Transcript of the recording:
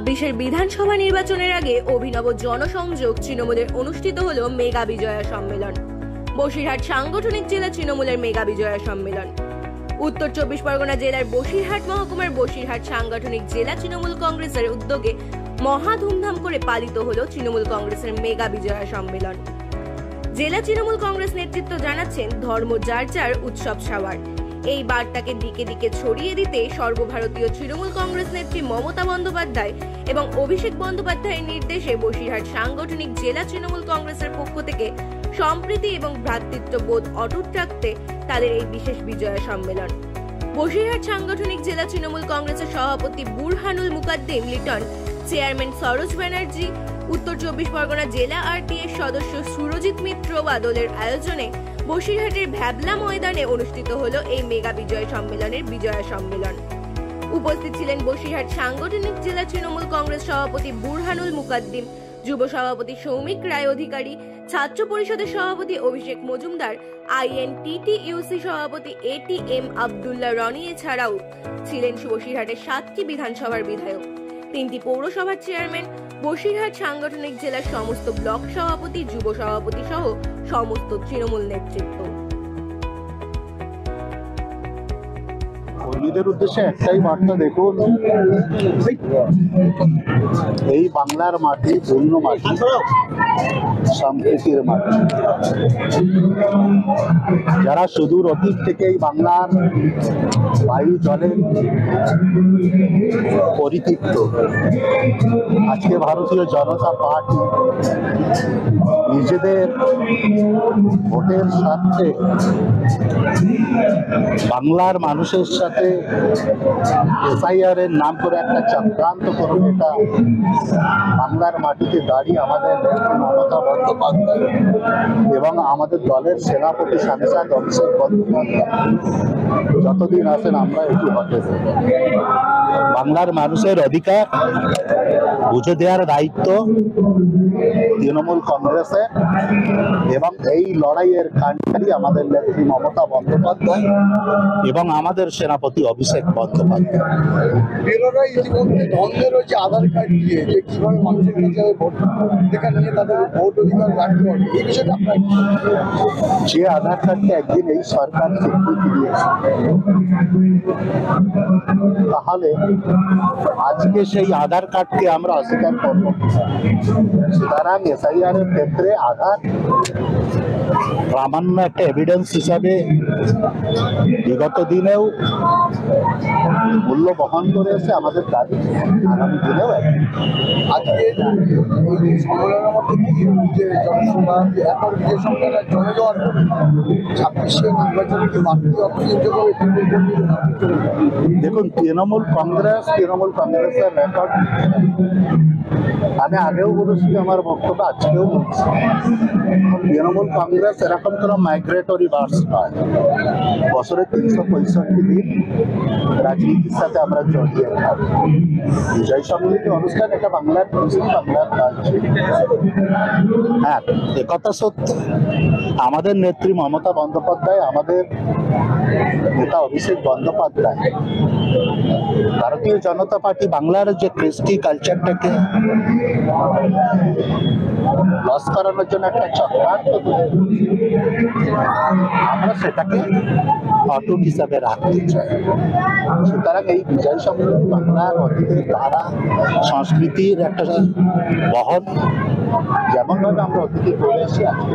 ২৬-এর বিধানসভা নির্বাচনের আগে অভিনব জনসংযোগ তৃণমূলের অনুষ্ঠিত হলো মেগা বিজয়া সম্মেলন। বসিরহাট সাংগঠনিক জেলা তৃণমূলের মেগা বিজয়া সম্মেলন। উত্তর ২৪ পরগনা জেলার বসিরহাট মহকুমার বসিরহাট সাংগঠনিক জেলা তৃণমূল কংগ্রেসের উদ্যোগে মহা ধুমধাম করে পালিত হলো তৃণমূল কংগ্রেসের মেগা বিজয়া সম্মেলন। জেলা তৃণমূল কংগ্রেস নেতৃত্ব জানাচ্ছেন, ধর্ম যার যার, উৎসব সবার। এই বার্তাকে দিকে দিকে ছড়িয়ে দিতে সর্বভারতীয় তৃণমূল কংগ্রেস নেত্রী মমতা বন্দ্যোপাধ্যায় এবং অভিষেক বন্দ্যোপাধ্যায়ের নির্দেশে বসিরহাট সাংগঠনিক জেলা তৃণমূল কংগ্রেসের পক্ষ থেকে সম্প্রীতি এবং ভ্রাতৃত্ববোধ অটুট রাখতে তাদের এই বিশেষ বিজয়া সম্মেলন। বসিরহাট সাংগঠনিক জেলা তৃণমূল কংগ্রেসের সভাপতি বুরহানুল মুকাদ্দিম লিটন, চেয়ারম্যান সরোজ ব্যানার্জি, উত্তর ২৪ পরগনা জেলা আরটিএর সদস্য সুরজিৎ মিত্র বাদলের আয়োজনে বসিরহাটের ভ্যাবলা ময়দানে অনুষ্ঠিত হলো এই মেগা বিজয় সম্মেলনের বিজয়া সম্মেলন। উপস্থিত ছিলেন বসিরহাট সাংগঠনিক জেলা তৃণমূল কংগ্রেস সভাপতি বুরহানুল মুকাদ্দিম, যুব সভাপতি সৌমিক রায় অধিকারী, ছাত্র পরিষদের সভাপতি অভিষেক মজুমদার, INTTUC সভাপতি ATM আব্দুল্লাহ রনি। এছাড়াও ছিলেন বসিরহাটের 7টি বিধানসভার বিধায়ক, 3টি পৌরসভার চেয়ারম্যান, বসিরহাট সাংগঠনিক জেলার সমস্ত ব্লক সভাপতি, যুব সভাপতি সহ সমস্ত তৃণমূল নেতৃত্ব। কর্মীদের উদ্দেশ্যে একটাই বার্তা, দেখুন, এই বাংলার মাটি পূর্ণ মাটি, সম্প্রীতির মাটি। যারা সুদূর অতীত থেকে এই বাংলার বায়ু জলে পরিতৃপ্ত, আজকে ভারতীয় জনতা পার্টি নিজেদের ভোটের স্বার্থে বাংলার মানুষের সাথে SIR এর নাম করে একটা চক্রান্ত করুন। এটা বাংলার মাটিতে দাঁড়িয়ে আমাদের মমতা বন্দ্যোপাধ্যায় এবং আমাদের দলের সেনাপতি সাংসদ অভিষেক বন্দ্যোপাধ্যায় যতদিন আছেন আমরা এটি হতে দেব। বাংলার মানুষের অধিকার বুঝে দেওয়ার দায়িত্ব তৃণমূল কংগ্রেসের এবং এই লড়াইয়ের কাণ্ডারি আমাদের নেত্রী মমতা বন্দ্যোপাধ্যায় এবং আমাদের সেনাপতি অভিষেক বন্দ্যোপাধ্যায়। ইতিমধ্যে ধর্মের যে আধার কার্ড দিয়ে যে কিভাবে মানুষের কাছে ভোট নিয়ে তাদের ভোট অধিকার রাখতে হবে, এই বিষয়টা আপনার যে আধার কার্ডকে একদিন এই সরকার স্বীকৃতি দিয়েছে, তাহলে আজকে সেই আধার কার্ডকে আমরা অস্বীকার করব। সুতরাং SIR এর ক্ষেত্রে আধার প্রামাণ্য একটা এভিডেন্স হিসাবে বিগত দিনেও মূল্য বহন করে এসে আমাদের দাবি আগামী দিনেও আজকে সম্মেলনের মধ্যে কি যে জনসভা এখন যে সম্মেলন চলে যাওয়ার 26 নির্বাচনে কি মাতৃ অক্সিজেন যোগাবে? দেখুন, তৃণমূল কংগ্রেসের রেকর্ড আমি আগেও বলেছি, আমার বক্তব্য আজকেও বলছি, তৃণমূল কংগ্রেস এরকম কোনো মাইগ্রেটরি বার্স নয়। বছরে 365 দিন রাজনীতির সাথে আমরা জড়িয়ে থাকি। বিজয় সম্মিলিত অনুষ্ঠান এটা বাংলার কৃষ্টি, বাংলার রাজ্য। হ্যাঁ, একথা সত্য, আমাদের নেত্রী মমতা বন্দ্যোপাধ্যায়, আমাদের নেতা অভিষেক বন্দ্যোপাধ্যায় ভারতীয় জনতা পার্টি বাংলার যে কৃষ্টি কালচারটাকে লস করানোর জন্য একটা চক্রান্ত করে আমরা সেটাকে অটুট হিসাবে রাখতে চাই। সুতরাং এই বিজয় সম্মেলন বাংলার অতীতের ধারা সংস্কৃতির একটা বহন, যেমনভাবে আমরা অতীতে করে এসে আজকে